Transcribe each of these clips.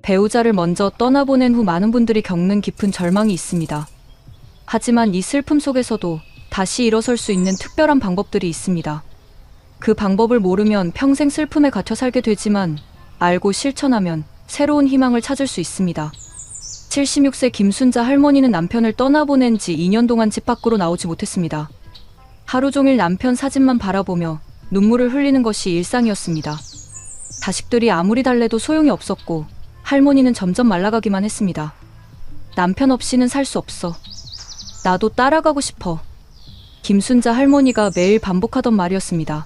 배우자를 먼저 떠나보낸 후 많은 분들이 겪는 깊은 절망이 있습니다. 하지만 이 슬픔 속에서도 다시 일어설 수 있는 특별한 방법들이 있습니다. 그 방법을 모르면 평생 슬픔에 갇혀 살게 되지만 알고 실천하면 새로운 희망을 찾을 수 있습니다. 76세 김순자 할머니는 남편을 떠나보낸 지 2년 동안 집 밖으로 나오지 못했습니다. 하루 종일 남편 사진만 바라보며 눈물을 흘리는 것이 일상이었습니다. 자식들이 아무리 달래도 소용이 없었고 할머니는 점점 말라가기만 했습니다. 남편 없이는 살 수 없어. 나도 따라가고 싶어. 김순자 할머니가 매일 반복하던 말이었습니다.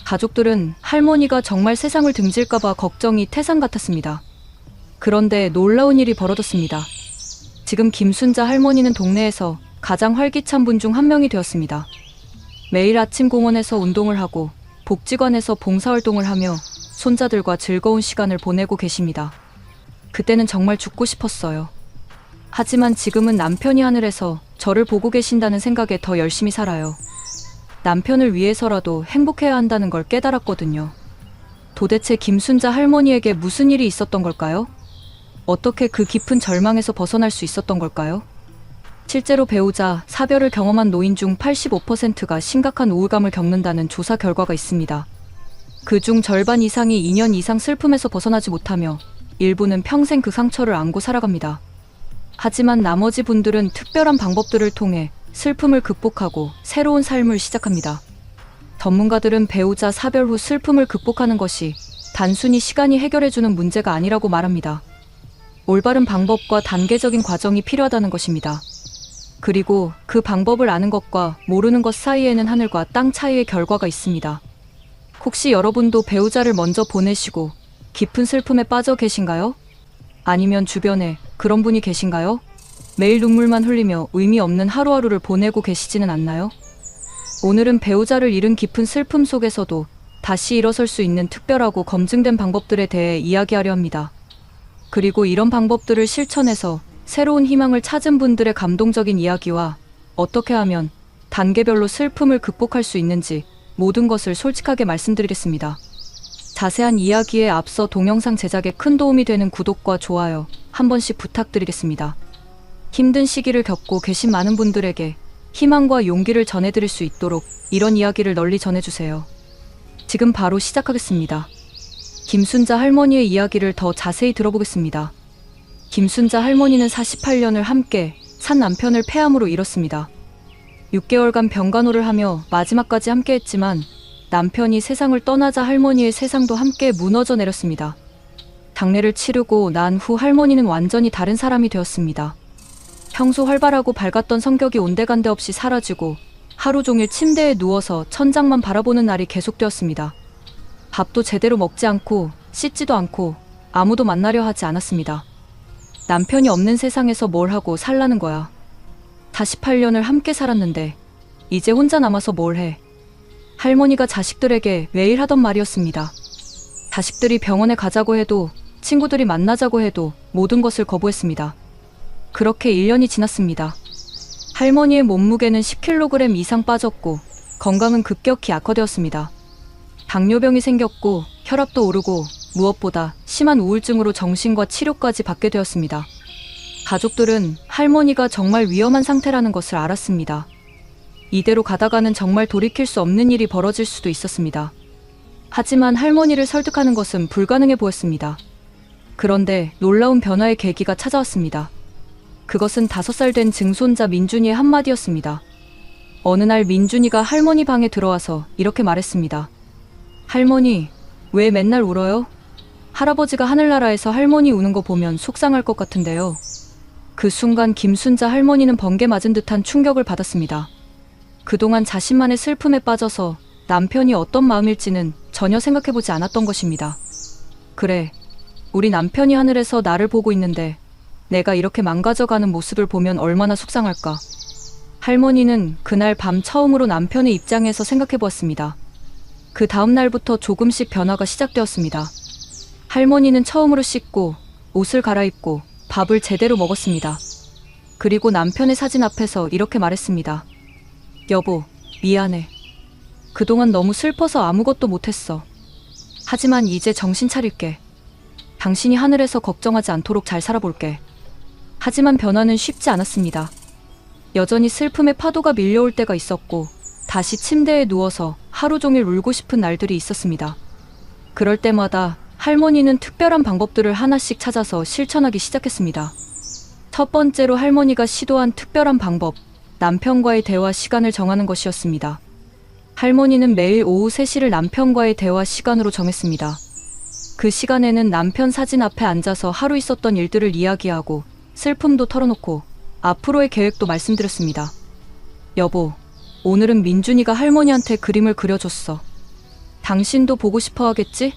가족들은 할머니가 정말 세상을 등질까봐 걱정이 태산 같았습니다. 그런데 놀라운 일이 벌어졌습니다. 지금 김순자 할머니는 동네에서 가장 활기찬 분 중 한 명이 되었습니다. 매일 아침 공원에서 운동을 하고 복지관에서 봉사활동을 하며 손자들과 즐거운 시간을 보내고 계십니다. 그때는 정말 죽고 싶었어요. 하지만 지금은 남편이 하늘에서 저를 보고 계신다는 생각에 더 열심히 살아요. 남편을 위해서라도 행복해야 한다는 걸 깨달았거든요. 도대체 김순자 할머니에게 무슨 일이 있었던 걸까요? 어떻게 그 깊은 절망에서 벗어날 수 있었던 걸까요? 실제로 배우자, 사별을 경험한 노인 중 85%가 심각한 우울감을 겪는다는 조사 결과가 있습니다. 그중 절반 이상이 2년 이상 슬픔에서 벗어나지 못하며 일부는 평생 그 상처를 안고 살아갑니다. 하지만 나머지 분들은 특별한 방법들을 통해 슬픔을 극복하고 새로운 삶을 시작합니다. 전문가들은 배우자 사별 후 슬픔을 극복하는 것이 단순히 시간이 해결해주는 문제가 아니라고 말합니다. 올바른 방법과 단계적인 과정이 필요하다는 것입니다. 그리고 그 방법을 아는 것과 모르는 것 사이에는 하늘과 땅 차이의 결과가 있습니다. 혹시 여러분도 배우자를 먼저 보내시고 깊은 슬픔에 빠져 계신가요? 아니면 주변에 그런 분이 계신가요? 매일 눈물만 흘리며 의미 없는 하루하루를 보내고 계시지는 않나요? 오늘은 배우자를 잃은 깊은 슬픔 속에서도 다시 일어설 수 있는 특별하고 검증된 방법들에 대해 이야기하려 합니다. 그리고 이런 방법들을 실천해서 새로운 희망을 찾은 분들의 감동적인 이야기와 어떻게 하면 단계별로 슬픔을 극복할 수 있는지 모든 것을 솔직하게 말씀드리겠습니다. 자세한 이야기에 앞서 동영상 제작에 큰 도움이 되는 구독과 좋아요 한 번씩 부탁드리겠습니다. 힘든 시기를 겪고 계신 많은 분들에게 희망과 용기를 전해드릴 수 있도록 이런 이야기를 널리 전해주세요. 지금 바로 시작하겠습니다. 김순자 할머니의 이야기를 더 자세히 들어보겠습니다. 김순자 할머니는 48년을 함께 산 남편을 폐암으로 잃었습니다. 6개월간 병간호를 하며 마지막까지 함께 했지만 남편이 세상을 떠나자 할머니의 세상도 함께 무너져 내렸습니다. 장례를 치르고 난 후 할머니는 완전히 다른 사람이 되었습니다. 평소 활발하고 밝았던 성격이 온데간데 없이 사라지고 하루 종일 침대에 누워서 천장만 바라보는 날이 계속되었습니다. 밥도 제대로 먹지 않고 씻지도 않고 아무도 만나려 하지 않았습니다. 남편이 없는 세상에서 뭘 하고 살라는 거야. 48년을 함께 살았는데 이제 혼자 남아서 뭘 해. 할머니가 자식들에게 매일 하던 말이었습니다. 자식들이 병원에 가자고 해도 친구들이 만나자고 해도 모든 것을 거부했습니다. 그렇게 1년이 지났습니다. 할머니의 몸무게는 10kg 이상 빠졌고 건강은 급격히 악화되었습니다. 당뇨병이 생겼고 혈압도 오르고 무엇보다 심한 우울증으로 정신과 치료까지 받게 되었습니다. 가족들은 할머니가 정말 위험한 상태라는 것을 알았습니다. 이대로 가다가는 정말 돌이킬 수 없는 일이 벌어질 수도 있었습니다. 하지만 할머니를 설득하는 것은 불가능해 보였습니다. 그런데 놀라운 변화의 계기가 찾아왔습니다. 그것은 5살 된 증손자 민준이의 한마디였습니다. 어느 날 민준이가 할머니 방에 들어와서 이렇게 말했습니다. 할머니, 왜 맨날 울어요? 할아버지가 하늘나라에서 할머니 우는 거 보면 속상할 것 같은데요. 그 순간 김순자 할머니는 번개 맞은 듯한 충격을 받았습니다. 그동안 자신만의 슬픔에 빠져서 남편이 어떤 마음일지는 전혀 생각해보지 않았던 것입니다. 그래, 우리 남편이 하늘에서 나를 보고 있는데 내가 이렇게 망가져가는 모습을 보면 얼마나 속상할까. 할머니는 그날 밤 처음으로 남편의 입장에서 생각해보았습니다. 그 다음 날부터 조금씩 변화가 시작되었습니다. 할머니는 처음으로 씻고 옷을 갈아입고 밥을 제대로 먹었습니다. 그리고 남편의 사진 앞에서 이렇게 말했습니다. 여보, 미안해. 그동안 너무 슬퍼서 아무것도 못했어. 하지만 이제 정신 차릴게. 당신이 하늘에서 걱정하지 않도록 잘 살아볼게. 하지만 변화는 쉽지 않았습니다. 여전히 슬픔의 파도가 밀려올 때가 있었고 다시 침대에 누워서 하루 종일 울고 싶은 날들이 있었습니다. 그럴 때마다 할머니는 특별한 방법들을 하나씩 찾아서 실천하기 시작했습니다. 첫 번째로 할머니가 시도한 특별한 방법, 남편과의 대화 시간을 정하는 것이었습니다. 할머니는 매일 오후 3시를 남편과의 대화 시간으로 정했습니다. 그 시간에는 남편 사진 앞에 앉아서 하루 있었던 일들을 이야기하고 슬픔도 털어놓고 앞으로의 계획도 말씀드렸습니다. 여보, 오늘은 민준이가 할머니한테 그림을 그려줬어. 당신도 보고 싶어 하겠지?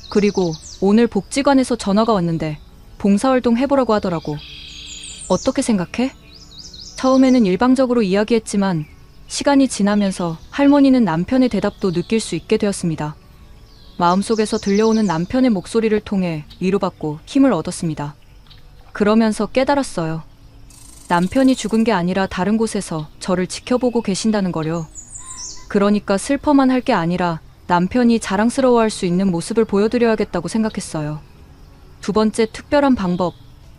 그리고 오늘 복지관에서 전화가 왔는데 봉사활동 해보라고 하더라고. 어떻게 생각해? 처음에는 일방적으로 이야기했지만 시간이 지나면서 할머니는 남편의 대답도 느낄 수 있게 되었습니다. 마음속에서 들려오는 남편의 목소리를 통해 위로받고 힘을 얻었습니다. 그러면서 깨달았어요. 남편이 죽은 게 아니라 다른 곳에서 저를 지켜보고 계신다는 거려. 그러니까 슬퍼만 할 게 아니라 남편이 자랑스러워할 수 있는 모습을 보여드려야겠다고 생각했어요. 두 번째 특별한 방법,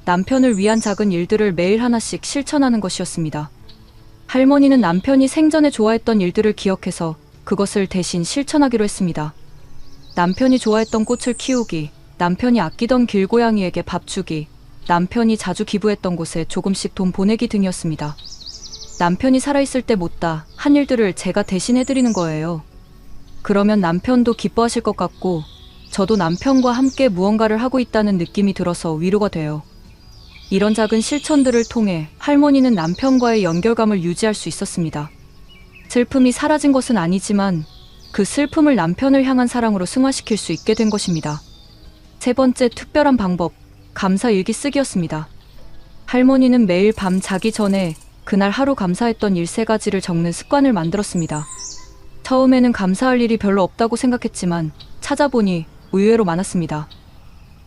남편을 위한 작은 일들을 매일 하나씩 실천하는 것이었습니다. 할머니는 남편이 생전에 좋아했던 일들을 기억해서 그것을 대신 실천하기로 했습니다. 남편이 좋아했던 꽃을 키우기, 남편이 아끼던 길고양이에게 밥 주기, 남편이 자주 기부했던 곳에 조금씩 돈 보내기 등이었습니다. 남편이 살아있을 때 못다 한 일들을 제가 대신 해드리는 거예요. 그러면 남편도 기뻐하실 것 같고 저도 남편과 함께 무언가를 하고 있다는 느낌이 들어서 위로가 돼요. 이런 작은 실천들을 통해 할머니는 남편과의 연결감을 유지할 수 있었습니다. 슬픔이 사라진 것은 아니지만 그 슬픔을 남편을 향한 사랑으로 승화시킬 수 있게 된 것입니다. 세 번째 특별한 방법, 감사 일기 쓰기였습니다. 할머니는 매일 밤 자기 전에 그날 하루 감사했던 일 3가지를 적는 습관을 만들었습니다. 처음에는 감사할 일이 별로 없다고 생각했지만 찾아보니 의외로 많았습니다.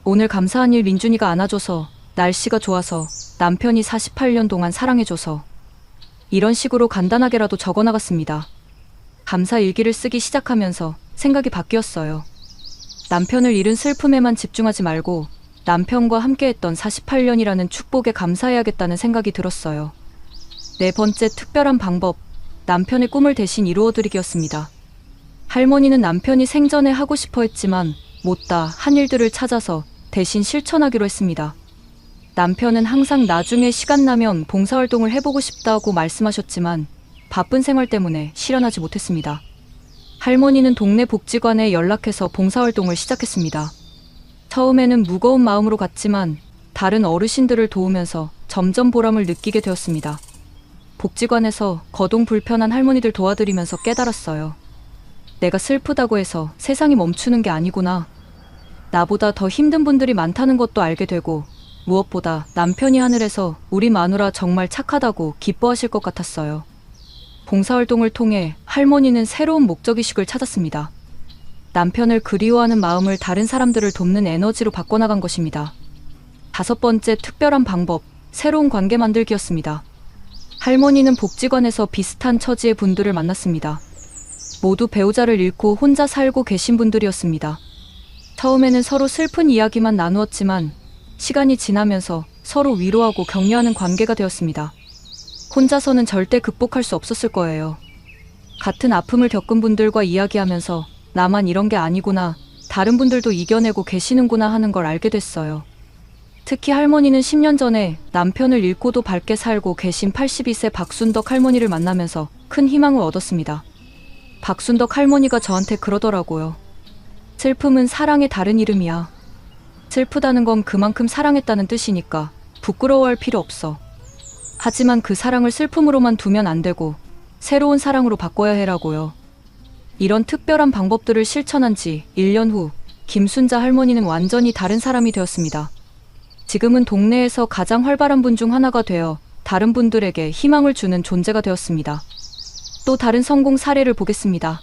오늘 감사한 일 민준이가 안아줘서, 날씨가 좋아서, 남편이 48년 동안 사랑해줘서, 이런 식으로 간단하게라도 적어나갔습니다. 감사 일기를 쓰기 시작하면서 생각이 바뀌었어요. 남편을 잃은 슬픔에만 집중하지 말고 남편과 함께했던 48년이라는 축복에 감사해야겠다는 생각이 들었어요. 네 번째 특별한 방법, 남편의 꿈을 대신 이루어드리기였습니다. 할머니는 남편이 생전에 하고 싶어 했지만 못다 한 일들을 찾아서 대신 실천하기로 했습니다. 남편은 항상 나중에 시간 나면 봉사활동을 해보고 싶다고 말씀하셨지만 바쁜 생활 때문에 실현하지 못했습니다. 할머니는 동네 복지관에 연락해서 봉사활동을 시작했습니다. 처음에는 무거운 마음으로 갔지만 다른 어르신들을 도우면서 점점 보람을 느끼게 되었습니다. 복지관에서 거동 불편한 할머니들 도와드리면서 깨달았어요. 내가 슬프다고 해서 세상이 멈추는 게 아니구나. 나보다 더 힘든 분들이 많다는 것도 알게 되고 무엇보다 남편이 하늘에서 우리 마누라 정말 착하다고 기뻐하실 것 같았어요. 봉사활동을 통해 할머니는 새로운 목적의식을 찾았습니다. 남편을 그리워하는 마음을 다른 사람들을 돕는 에너지로 바꿔나간 것입니다. 다섯 번째 특별한 방법, 새로운 관계 만들기였습니다. 할머니는 복지관에서 비슷한 처지의 분들을 만났습니다. 모두 배우자를 잃고 혼자 살고 계신 분들이었습니다. 처음에는 서로 슬픈 이야기만 나누었지만 시간이 지나면서 서로 위로하고 격려하는 관계가 되었습니다. 혼자서는 절대 극복할 수 없었을 거예요. 같은 아픔을 겪은 분들과 이야기하면서 나만 이런 게 아니구나, 다른 분들도 이겨내고 계시는구나 하는 걸 알게 됐어요. 특히 할머니는 10년 전에 남편을 잃고도 밝게 살고 계신 82세 박순덕 할머니를 만나면서 큰 희망을 얻었습니다. 박순덕 할머니가 저한테 그러더라고요. 슬픔은 사랑의 다른 이름이야. 슬프다는 건 그만큼 사랑했다는 뜻이니까 부끄러워할 필요 없어. 하지만 그 사랑을 슬픔으로만 두면 안 되고 새로운 사랑으로 바꿔야 해라고요. 이런 특별한 방법들을 실천한 지 1년 후 김순자 할머니는 완전히 다른 사람이 되었습니다. 지금은 동네에서 가장 활발한 분 중 하나가 되어 다른 분들에게 희망을 주는 존재가 되었습니다. 또 다른 성공 사례를 보겠습니다.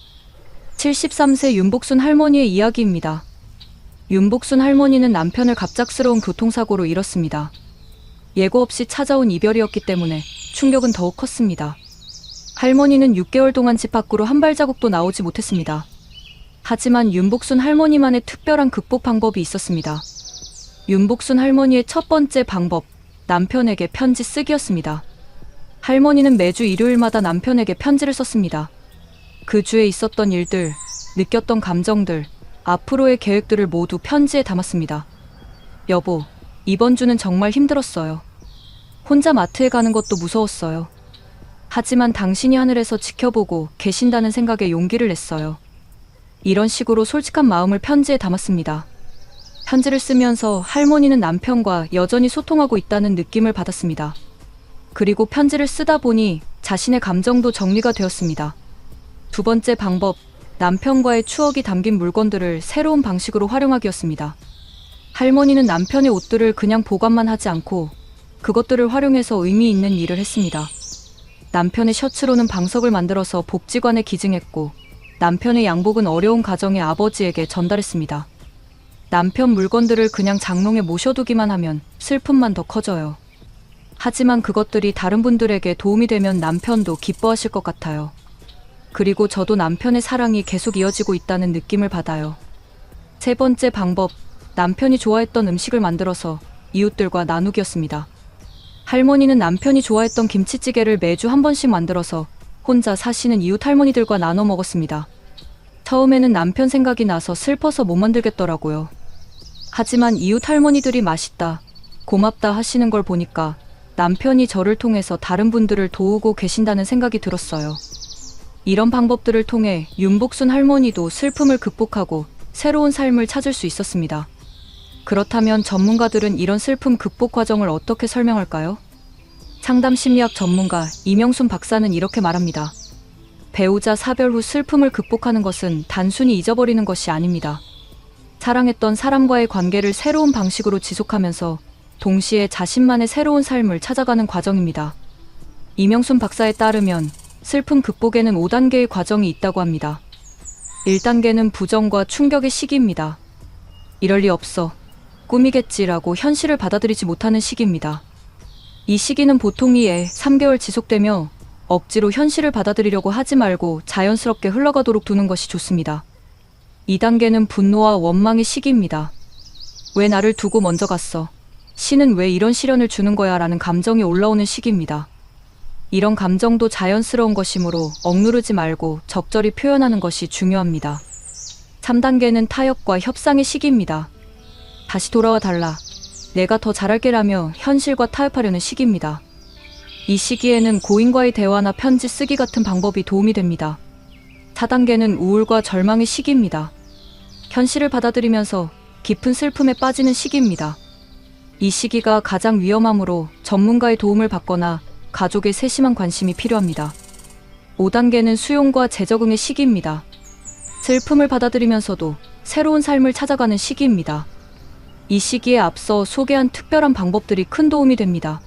73세 윤복순 할머니의 이야기입니다. 윤복순 할머니는 남편을 갑작스러운 교통사고로 잃었습니다. 예고 없이 찾아온 이별이었기 때문에 충격은 더욱 컸습니다. 할머니는 6개월 동안 집 밖으로 한 발자국도 나오지 못했습니다. 하지만 윤복순 할머니만의 특별한 극복 방법이 있었습니다. 윤복순 할머니의 첫 번째 방법, 남편에게 편지 쓰기였습니다. 할머니는 매주 일요일마다 남편에게 편지를 썼습니다. 그 주에 있었던 일들, 느꼈던 감정들, 앞으로의 계획들을 모두 편지에 담았습니다. 여보, 이번 주는 정말 힘들었어요. 혼자 마트에 가는 것도 무서웠어요. 하지만 당신이 하늘에서 지켜보고 계신다는 생각에 용기를 냈어요. 이런 식으로 솔직한 마음을 편지에 담았습니다. 편지를 쓰면서 할머니는 남편과 여전히 소통하고 있다는 느낌을 받았습니다. 그리고 편지를 쓰다 보니 자신의 감정도 정리가 되었습니다. 두 번째 방법, 남편과의 추억이 담긴 물건들을 새로운 방식으로 활용하기였습니다. 할머니는 남편의 옷들을 그냥 보관만 하지 않고 그것들을 활용해서 의미 있는 일을 했습니다. 남편의 셔츠로는 방석을 만들어서 복지관에 기증했고, 남편의 양복은 어려운 가정의 아버지에게 전달했습니다. 남편 물건들을 그냥 장롱에 모셔두기만 하면 슬픔만 더 커져요. 하지만 그것들이 다른 분들에게 도움이 되면 남편도 기뻐하실 것 같아요. 그리고 저도 남편의 사랑이 계속 이어지고 있다는 느낌을 받아요. 세 번째 방법, 남편이 좋아했던 음식을 만들어서 이웃들과 나누기였습니다. 할머니는 남편이 좋아했던 김치찌개를 매주 한 번씩 만들어서 혼자 사시는 이웃 할머니들과 나눠 먹었습니다. 처음에는 남편 생각이 나서 슬퍼서 못 만들겠더라고요. 하지만 이웃 할머니들이 맛있다, 고맙다 하시는 걸 보니까 남편이 저를 통해서 다른 분들을 도우고 계신다는 생각이 들었어요. 이런 방법들을 통해 윤복순 할머니도 슬픔을 극복하고 새로운 삶을 찾을 수 있었습니다. 그렇다면 전문가들은 이런 슬픔 극복 과정을 어떻게 설명할까요? 상담 심리학 전문가 이명순 박사는 이렇게 말합니다. 배우자 사별 후 슬픔을 극복하는 것은 단순히 잊어버리는 것이 아닙니다. 사랑했던 사람과의 관계를 새로운 방식으로 지속하면서 동시에 자신만의 새로운 삶을 찾아가는 과정입니다. 이명순 박사에 따르면 슬픔 극복에는 5단계의 과정이 있다고 합니다. 1단계는 부정과 충격의 시기입니다. 이럴 리 없어, 꿈이겠지라고 현실을 받아들이지 못하는 시기입니다. 이 시기는 보통 2에 3개월 지속되며 억지로 현실을 받아들이려고 하지 말고 자연스럽게 흘러가도록 두는 것이 좋습니다. 2단계는 분노와 원망의 시기입니다. 왜 나를 두고 먼저 갔어? 신은 왜 이런 시련을 주는 거야? 라는 감정이 올라오는 시기입니다. 이런 감정도 자연스러운 것이므로 억누르지 말고 적절히 표현하는 것이 중요합니다. 3단계는 타협과 협상의 시기입니다. 다시 돌아와 달라, 내가 더 잘할게라며 현실과 타협하려는 시기입니다. 이 시기에는 고인과의 대화나 편지 쓰기 같은 방법이 도움이 됩니다. 4단계는 우울과 절망의 시기입니다. 현실을 받아들이면서 깊은 슬픔에 빠지는 시기입니다. 이 시기가 가장 위험하므로 전문가의 도움을 받거나 가족의 세심한 관심이 필요합니다. 5단계는 수용과 재적응의 시기입니다. 슬픔을 받아들이면서도 새로운 삶을 찾아가는 시기입니다. 이 시기에 앞서 소개한 특별한 방법들이 큰 도움이 됩니다.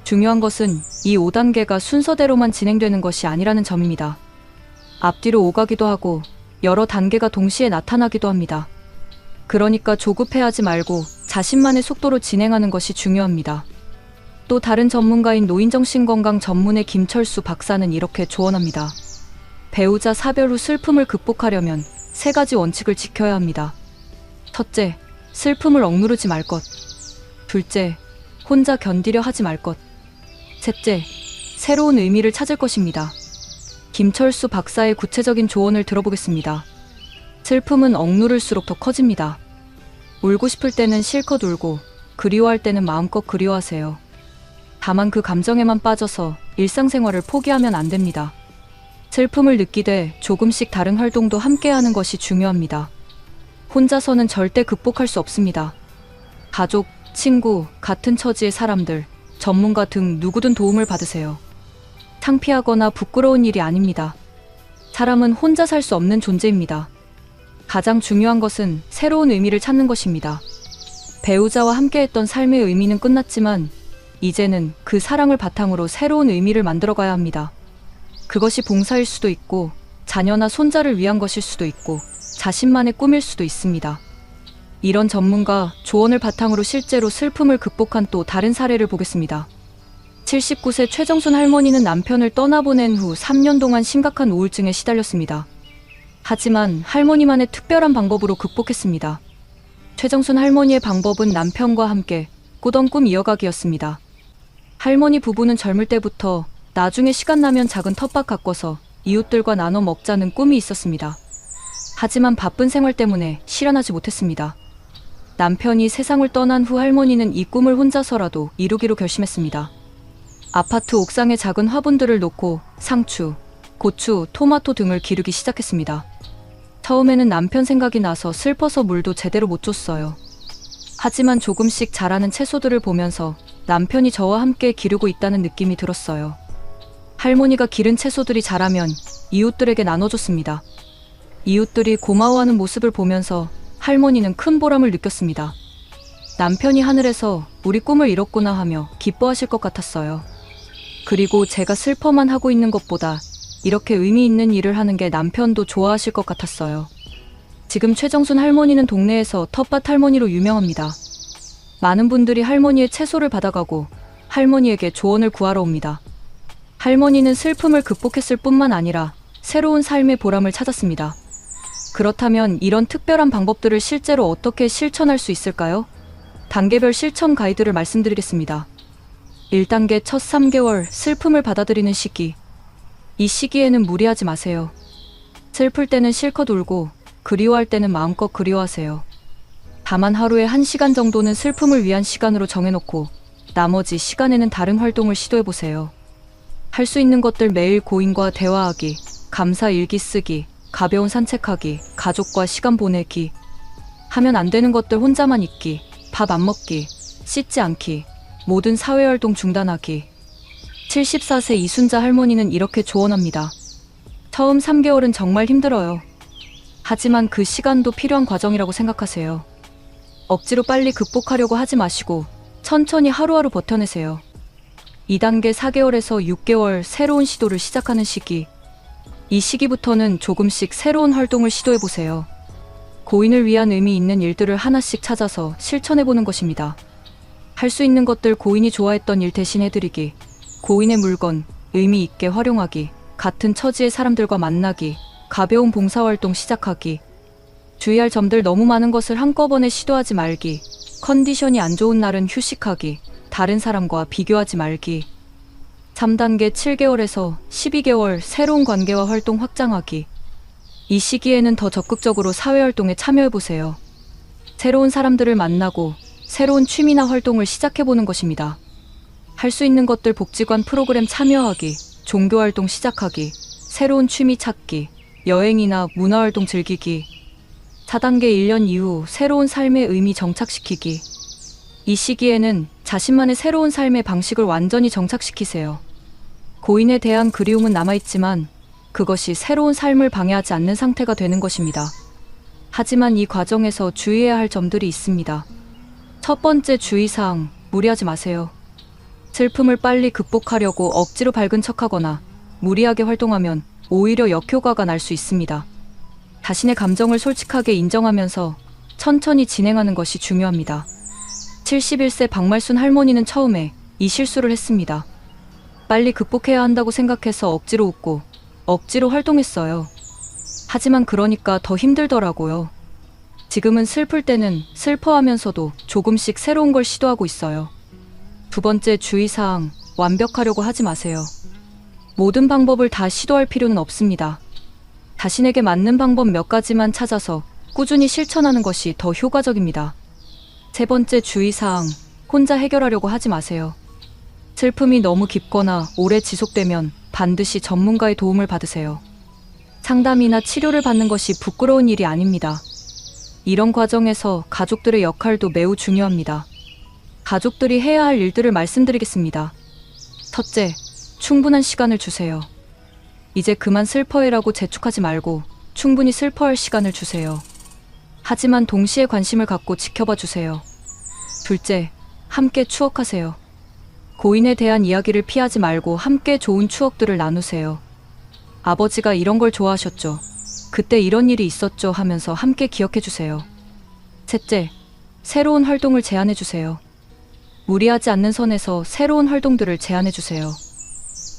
중요한 것은 이 5단계가 순서대로만 진행되는 것이 아니라는 점입니다. 앞뒤로 오가기도 하고 여러 단계가 동시에 나타나기도 합니다. 그러니까 조급해하지 말고 자신만의 속도로 진행하는 것이 중요합니다. 또 다른 전문가인 노인정신건강 전문의 김철수 박사는 이렇게 조언합니다. 배우자 사별 후 슬픔을 극복하려면 3가지 원칙을 지켜야 합니다. 첫째, 슬픔을 억누르지 말 것. 둘째, 혼자 견디려 하지 말 것. 셋째, 새로운 의미를 찾을 것입니다. 김철수 박사의 구체적인 조언을 들어보겠습니다. 슬픔은 억누를수록 더 커집니다. 울고 싶을 때는 실컷 울고, 그리워할 때는 마음껏 그리워하세요. 다만 그 감정에만 빠져서 일상생활을 포기하면 안 됩니다. 슬픔을 느끼되 조금씩 다른 활동도 함께 하는 것이 중요합니다. 혼자서는 절대 극복할 수 없습니다. 가족, 친구, 같은 처지의 사람들, 전문가 등 누구든 도움을 받으세요. 창피하거나 부끄러운 일이 아닙니다. 사람은 혼자 살 수 없는 존재입니다. 가장 중요한 것은 새로운 의미를 찾는 것입니다. 배우자와 함께했던 삶의 의미는 끝났지만 이제는 그 사랑을 바탕으로 새로운 의미를 만들어가야 합니다. 그것이 봉사일 수도 있고 자녀나 손자를 위한 것일 수도 있고 자신만의 꿈일 수도 있습니다. 이런 전문가 조언을 바탕으로 실제로 슬픔을 극복한 또 다른 사례를 보겠습니다. 79세 최정순 할머니는 남편을 떠나보낸 후 3년 동안 심각한 우울증에 시달렸습니다. 하지만 할머니만의 특별한 방법으로 극복했습니다. 최정순 할머니의 방법은 남편과 함께 꾸던 꿈 이어가기였습니다. 할머니 부부는 젊을 때부터 나중에 시간 나면 작은 텃밭 가꿔서 이웃들과 나눠 먹자는 꿈이 있었습니다. 하지만 바쁜 생활 때문에 실현하지 못했습니다. 남편이 세상을 떠난 후 할머니는 이 꿈을 혼자서라도 이루기로 결심했습니다. 아파트 옥상에 작은 화분들을 놓고 상추, 고추, 토마토 등을 기르기 시작했습니다. 처음에는 남편 생각이 나서 슬퍼서 물도 제대로 못 줬어요. 하지만 조금씩 자라는 채소들을 보면서 남편이 저와 함께 기르고 있다는 느낌이 들었어요. 할머니가 기른 채소들이 자라면 이웃들에게 나눠줬습니다. 이웃들이 고마워하는 모습을 보면서 할머니는 큰 보람을 느꼈습니다. 남편이 하늘에서 우리 꿈을 이뤘구나 하며 기뻐하실 것 같았어요. 그리고 제가 슬퍼만 하고 있는 것보다 이렇게 의미 있는 일을 하는 게 남편도 좋아하실 것 같았어요. 지금 최정순 할머니는 동네에서 텃밭 할머니로 유명합니다. 많은 분들이 할머니의 채소를 받아가고 할머니에게 조언을 구하러 옵니다. 할머니는 슬픔을 극복했을 뿐만 아니라 새로운 삶의 보람을 찾았습니다. 그렇다면 이런 특별한 방법들을 실제로 어떻게 실천할 수 있을까요? 단계별 실천 가이드를 말씀드리겠습니다. 1단계 첫 3개월 슬픔을 받아들이는 시기. 이 시기에는 무리하지 마세요. 슬플 때는 실컷 울고 그리워할 때는 마음껏 그리워하세요. 다만 하루에 1시간 정도는 슬픔을 위한 시간으로 정해놓고 나머지 시간에는 다른 활동을 시도해보세요. 할 수 있는 것들 매일 고인과 대화하기, 감사 일기 쓰기, 가벼운 산책하기, 가족과 시간 보내기. 하면 안 되는 것들 혼자만 있기, 밥 안 먹기, 씻지 않기, 모든 사회활동 중단하기. 74세 이순자 할머니는 이렇게 조언합니다. 처음 3개월은 정말 힘들어요. 하지만 그 시간도 필요한 과정이라고 생각하세요. 억지로 빨리 극복하려고 하지 마시고 천천히 하루하루 버텨내세요. 2단계 4개월에서 6개월 새로운 시도를 시작하는 시기. 이 시기부터는 조금씩 새로운 활동을 시도해보세요. 고인을 위한 의미 있는 일들을 하나씩 찾아서 실천해보는 것입니다. 할 수 있는 것들 고인이 좋아했던 일 대신 해드리기, 고인의 물건 의미 있게 활용하기, 같은 처지의 사람들과 만나기, 가벼운 봉사활동 시작하기. 주의할 점들 너무 많은 것을 한꺼번에 시도하지 말기, 컨디션이 안 좋은 날은 휴식하기, 다른 사람과 비교하지 말기. 3단계 7개월에서 12개월 새로운 관계와 활동 확장하기. 이 시기에는 더 적극적으로 사회활동에 참여해보세요. 새로운 사람들을 만나고 새로운 취미나 활동을 시작해보는 것입니다. 할 수 있는 것들 복지관 프로그램 참여하기, 종교활동 시작하기, 새로운 취미 찾기, 여행이나 문화활동 즐기기. 4단계 1년 이후 새로운 삶의 의미 정착시키기. 이 시기에는 자신만의 새로운 삶의 방식을 완전히 정착시키세요. 고인에 대한 그리움은 남아있지만 그것이 새로운 삶을 방해하지 않는 상태가 되는 것입니다. 하지만 이 과정에서 주의해야 할 점들이 있습니다. 첫 번째 주의사항, 무리하지 마세요. 슬픔을 빨리 극복하려고 억지로 밝은 척하거나 무리하게 활동하면 오히려 역효과가 날 수 있습니다. 자신의 감정을 솔직하게 인정하면서 천천히 진행하는 것이 중요합니다. 71세 박말순 할머니는 처음에 이 실수를 했습니다. 빨리 극복해야 한다고 생각해서 억지로 웃고 억지로 활동했어요. 하지만 그러니까 더 힘들더라고요. 지금은 슬플 때는 슬퍼하면서도 조금씩 새로운 걸 시도하고 있어요. 두 번째 주의사항, 완벽하려고 하지 마세요. 모든 방법을 다 시도할 필요는 없습니다. 자신에게 맞는 방법 몇 가지만 찾아서 꾸준히 실천하는 것이 더 효과적입니다. 세 번째 주의사항, 혼자 해결하려고 하지 마세요. 슬픔이 너무 깊거나 오래 지속되면 반드시 전문가의 도움을 받으세요. 상담이나 치료를 받는 것이 부끄러운 일이 아닙니다. 이런 과정에서 가족들의 역할도 매우 중요합니다. 가족들이 해야 할 일들을 말씀드리겠습니다. 첫째, 충분한 시간을 주세요. 이제 그만 슬퍼해라고 재촉하지 말고 충분히 슬퍼할 시간을 주세요. 하지만 동시에 관심을 갖고 지켜봐 주세요. 둘째, 함께 추억하세요. 고인에 대한 이야기를 피하지 말고 함께 좋은 추억들을 나누세요. 아버지가 이런 걸 좋아하셨죠. 그때 이런 일이 있었죠 하면서 함께 기억해 주세요. 셋째, 새로운 활동을 제안해 주세요. 무리하지 않는 선에서 새로운 활동들을 제안해 주세요.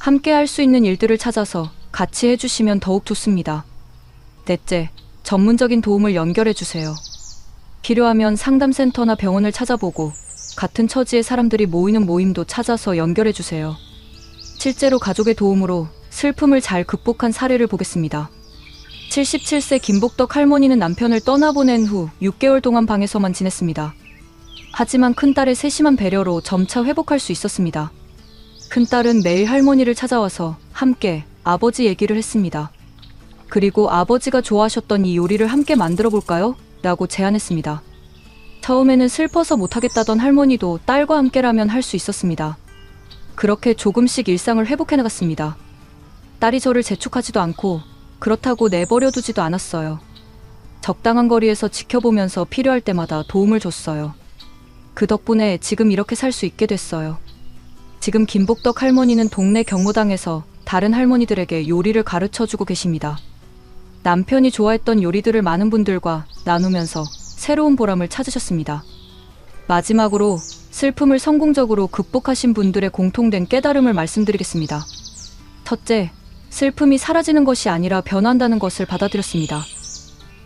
함께 할 수 있는 일들을 찾아서 같이 해주시면 더욱 좋습니다. 넷째, 전문적인 도움을 연결해 주세요. 필요하면 상담센터나 병원을 찾아보고 같은 처지의 사람들이 모이는 모임도 찾아서 연결해주세요. 실제로 가족의 도움으로 슬픔을 잘 극복한 사례를 보겠습니다. 77세 김복덕 할머니는 남편을 떠나보낸 후 6개월 동안 방에서만 지냈습니다. 하지만 큰딸의 세심한 배려로 점차 회복할 수 있었습니다. 큰딸은 매일 할머니를 찾아와서 함께 아버지 얘기를 했습니다. 그리고 아버지가 좋아하셨던 이 요리를 함께 만들어 볼까요? 라고 제안했습니다. 처음에는 슬퍼서 못하겠다던 할머니도 딸과 함께라면 할 수 있었습니다. 그렇게 조금씩 일상을 회복해 나갔습니다. 딸이 저를 재촉하지도 않고 그렇다고 내버려 두지도 않았어요. 적당한 거리에서 지켜보면서 필요할 때마다 도움을 줬어요. 그 덕분에 지금 이렇게 살 수 있게 됐어요. 지금 김복덕 할머니는 동네 경로당에서 다른 할머니들에게 요리를 가르쳐주고 계십니다. 남편이 좋아했던 요리들을 많은 분들과 나누면서 새로운 보람을 찾으셨습니다. 마지막으로 슬픔을 성공적으로 극복하신 분들의 공통된 깨달음을 말씀드리겠습니다. 첫째, 슬픔이 사라지는 것이 아니라 변한다는 것을 받아들였습니다.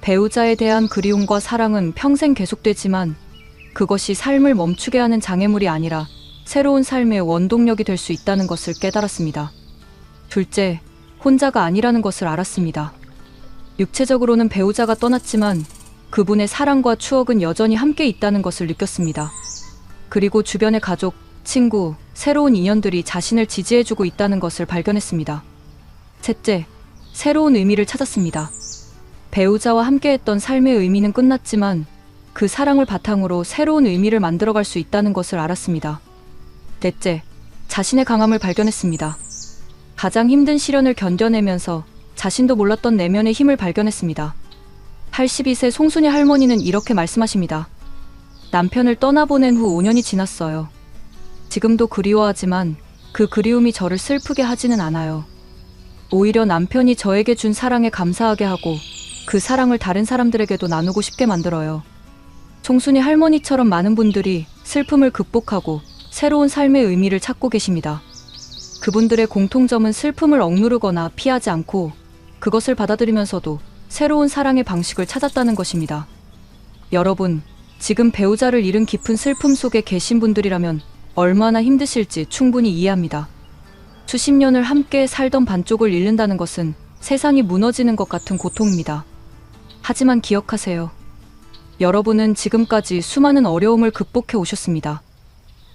배우자에 대한 그리움과 사랑은 평생 계속되지만 그것이 삶을 멈추게 하는 장애물이 아니라 새로운 삶의 원동력이 될 수 있다는 것을 깨달았습니다. 둘째, 혼자가 아니라는 것을 알았습니다. 육체적으로는 배우자가 떠났지만 그분의 사랑과 추억은 여전히 함께 있다는 것을 느꼈습니다. 그리고 주변의 가족, 친구, 새로운 인연들이 자신을 지지해주고 있다는 것을 발견했습니다. 셋째, 새로운 의미를 찾았습니다. 배우자와 함께했던 삶의 의미는 끝났지만 그 사랑을 바탕으로 새로운 의미를 만들어갈 수 있다는 것을 알았습니다. 넷째, 자신의 강함을 발견했습니다. 가장 힘든 시련을 견뎌내면서 자신도 몰랐던 내면의 힘을 발견했습니다. 82세 송순이 할머니는 이렇게 말씀하십니다. 남편을 떠나보낸 후 5년이 지났어요. 지금도 그리워하지만 그 그리움이 저를 슬프게 하지는 않아요. 오히려 남편이 저에게 준 사랑에 감사하게 하고 그 사랑을 다른 사람들에게도 나누고 싶게 만들어요. 송순이 할머니처럼 많은 분들이 슬픔을 극복하고 새로운 삶의 의미를 찾고 계십니다. 그분들의 공통점은 슬픔을 억누르거나 피하지 않고 그것을 받아들이면서도 새로운 사랑의 방식을 찾았다는 것입니다. 여러분, 지금 배우자를 잃은 깊은 슬픔 속에 계신 분들이라면 얼마나 힘드실지 충분히 이해합니다. 수십 년을 함께 살던 반쪽을 잃는다는 것은 세상이 무너지는 것 같은 고통입니다. 하지만 기억하세요. 여러분은 지금까지 수많은 어려움을 극복해 오셨습니다.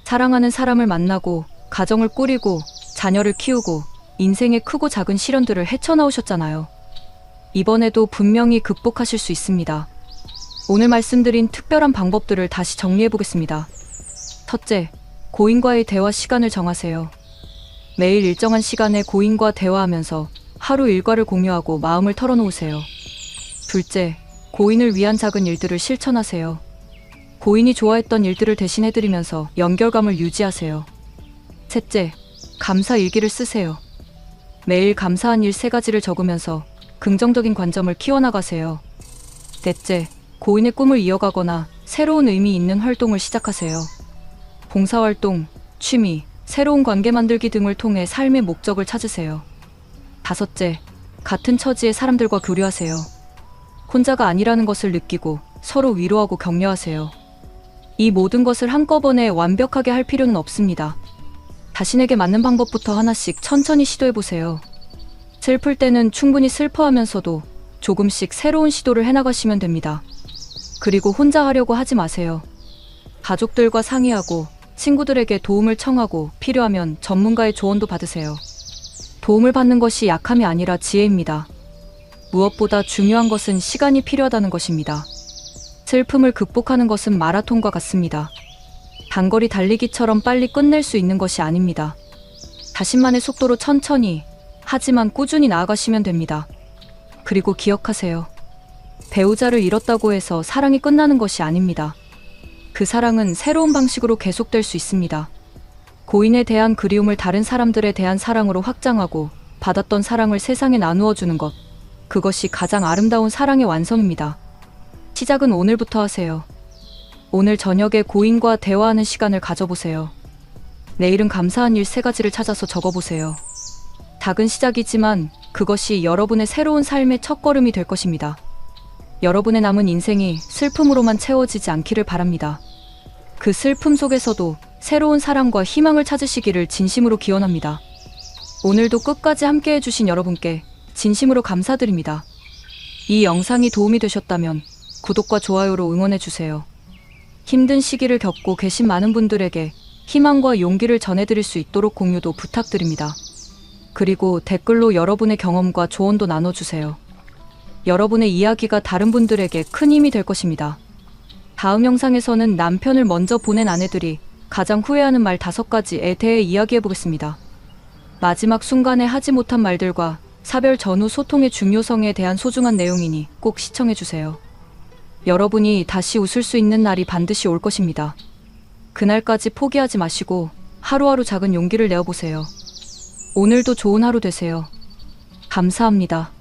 사랑하는 사람을 만나고 가정을 꾸리고 자녀를 키우고 인생의 크고 작은 시련들을 헤쳐나오셨잖아요. 이번에도 분명히 극복하실 수 있습니다. 오늘 말씀드린 특별한 방법들을 다시 정리해 보겠습니다. 첫째, 고인과의 대화 시간을 정하세요. 매일 일정한 시간에 고인과 대화하면서 하루 일과를 공유하고 마음을 털어놓으세요. 둘째, 고인을 위한 작은 일들을 실천하세요. 고인이 좋아했던 일들을 대신해드리면서 연결감을 유지하세요. 셋째, 감사 일기를 쓰세요. 매일 감사한 일 3가지를 적으면서 긍정적인 관점을 키워나가세요. 넷째, 고인의 꿈을 이어가거나 새로운 의미 있는 활동을 시작하세요. 봉사활동, 취미, 새로운 관계 만들기 등을 통해 삶의 목적을 찾으세요. 다섯째, 같은 처지의 사람들과 교류하세요. 혼자가 아니라는 것을 느끼고 서로 위로하고 격려하세요. 이 모든 것을 한꺼번에 완벽하게 할 필요는 없습니다. 자신에게 맞는 방법부터 하나씩 천천히 시도해보세요. 슬플 때는 충분히 슬퍼하면서도 조금씩 새로운 시도를 해나가시면 됩니다. 그리고 혼자 하려고 하지 마세요. 가족들과 상의하고 친구들에게 도움을 청하고 필요하면 전문가의 조언도 받으세요. 도움을 받는 것이 약함이 아니라 지혜입니다. 무엇보다 중요한 것은 시간이 필요하다는 것입니다. 슬픔을 극복하는 것은 마라톤과 같습니다. 단거리 달리기처럼 빨리 끝낼 수 있는 것이 아닙니다. 자신만의 속도로 천천히 하지만 꾸준히 나아가시면 됩니다. 그리고 기억하세요. 배우자를 잃었다고 해서 사랑이 끝나는 것이 아닙니다. 그 사랑은 새로운 방식으로 계속될 수 있습니다. 고인에 대한 그리움을 다른 사람들에 대한 사랑으로 확장하고 받았던 사랑을 세상에 나누어 주는 것. 그것이 가장 아름다운 사랑의 완성입니다. 시작은 오늘부터 하세요. 오늘 저녁에 고인과 대화하는 시간을 가져보세요. 내일은 감사한 일 3가지를 찾아서 적어보세요. 작은 시작이지만 그것이 여러분의 새로운 삶의 첫걸음이 될 것입니다. 여러분의 남은 인생이 슬픔으로만 채워지지 않기를 바랍니다. 그 슬픔 속에서도 새로운 사랑과 희망을 찾으시기를 진심으로 기원합니다. 오늘도 끝까지 함께 해주신 여러분께 진심으로 감사드립니다. 이 영상이 도움이 되셨다면 구독과 좋아요로 응원해주세요. 힘든 시기를 겪고 계신 많은 분들에게 희망과 용기를 전해드릴 수 있도록 공유도 부탁드립니다. 그리고 댓글로 여러분의 경험과 조언도 나눠주세요. 여러분의 이야기가 다른 분들에게 큰 힘이 될 것입니다. 다음 영상에서는 남편을 먼저 보낸 아내들이 가장 후회하는 말 5가지에 대해 이야기해보겠습니다. 마지막 순간에 하지 못한 말들과 사별 전후 소통의 중요성에 대한 소중한 내용이니 꼭 시청해주세요. 여러분이 다시 웃을 수 있는 날이 반드시 올 것입니다. 그날까지 포기하지 마시고 하루하루 작은 용기를 내어보세요. 오늘도 좋은 하루 되세요. 감사합니다.